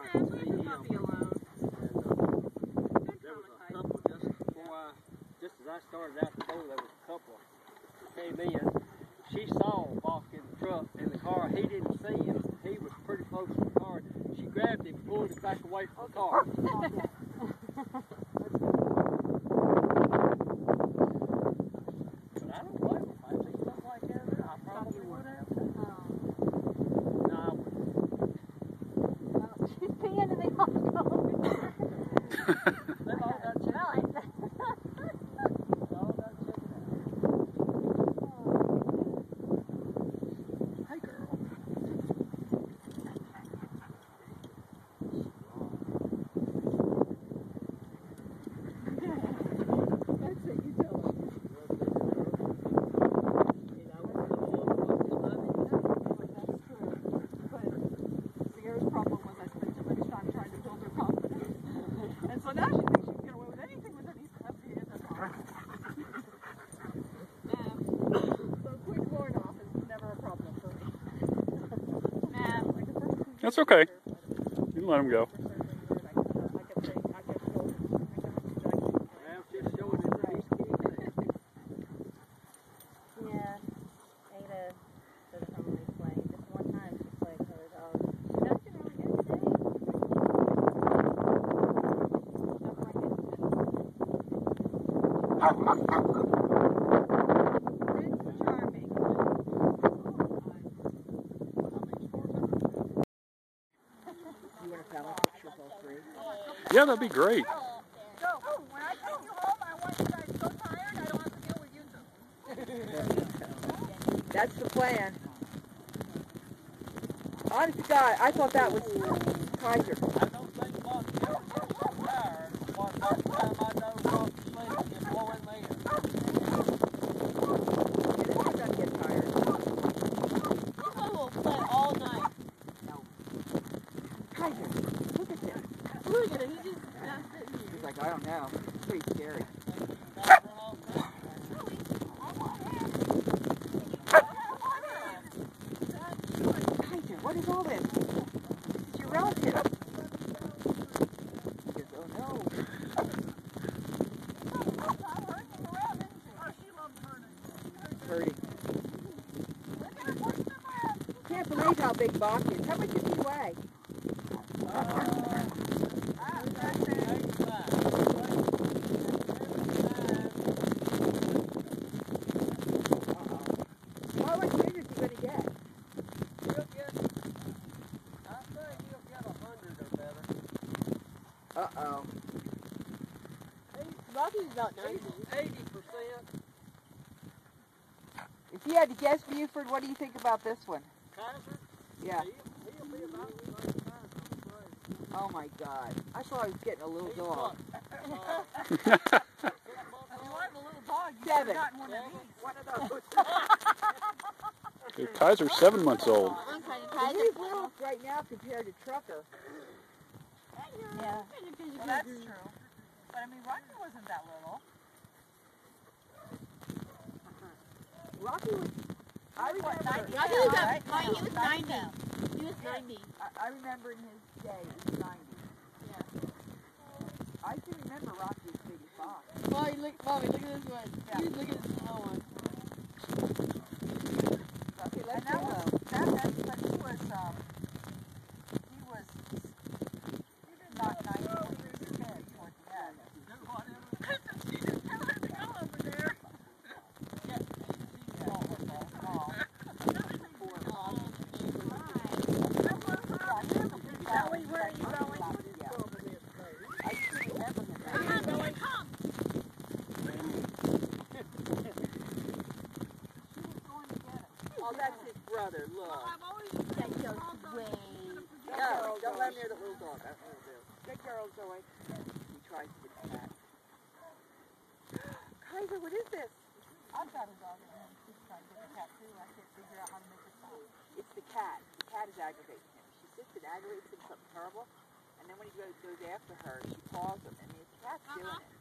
I could see him. And, there was a couple just as I started out the door, there was a couple came in. She saw Bach in the truck in the car. He didn't see him. He was pretty close to the car. She grabbed him, pulled him back away from the car. That's okay. You can let him go. Yeah, Ada doesn't normally play. Just one time she played with her dog. That's really good today. Prince Charming. You want a family picture of all three? Yeah, that'd be great. So, when I take you home, I want you guys so tired, I don't have to deal with you two. That's the plan. Honest to God, I thought that was Kaiser. I don't think Bach ever gets so tired. One first time I know Bach to sleep, just blow in there. This one doesn't get tired. This one will play all night. Kaiser, look at this. Look at him, he just snapped it. He's like, I don't know. It's pretty scary. Kaiser, what is all this? This is your relative. He goes, oh no. Hurting. Can't believe how big Bach is. How much does he weigh? How much bigger is he going to get? I think he'll get 100 or better. Uh-oh. Rocky's about 90. 80%. If you had to guess, Buford, what do you think about this one? Kaiser? Yeah. He'll be about the same size, I'm afraid. Oh my God. I thought I was getting a little dog. You wanted a little dog, you 7. should have gotten one of these. One of those. Kaiser's 7 months old. He's little right now compared to Trucker. Yeah. Well, that's true. But I mean, Rocky wasn't that little. Rocky was, I remember, Rocky was he was 90. He was 90. I remember in his day, he was 90. Yeah. I do remember Rocky was big as Bach. Mommy, look at this one. Yeah. Look at this little one. Okay, And let's that go. was, but he was not 90 when he was 10 toward the end. She didn't tell her to go over there. Kelly, where are you going? I just remember him. Come on, Billy, come. Oh, that's his brother, look. I've always That goes way. No, don't let him near the little dog. That's what he'll do. Good girl, Zoe. He tries to get the cat. Kaiser, what is this? I've got a dog at home. She's trying to get a cat too. I can't figure out how to make it stop. It's the cat. The cat is aggravating him. She sits and aggravates him something terrible, and then when he goes after her, she paws him, and the cat's doing it.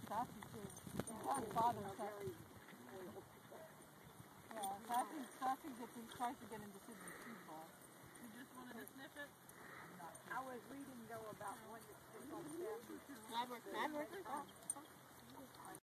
Sassy too. Her father Sassy. Yeah, Sassy tries to get into Sydney's football. You just wanted to sniff it? I was reading though about one that's been on Mad workers?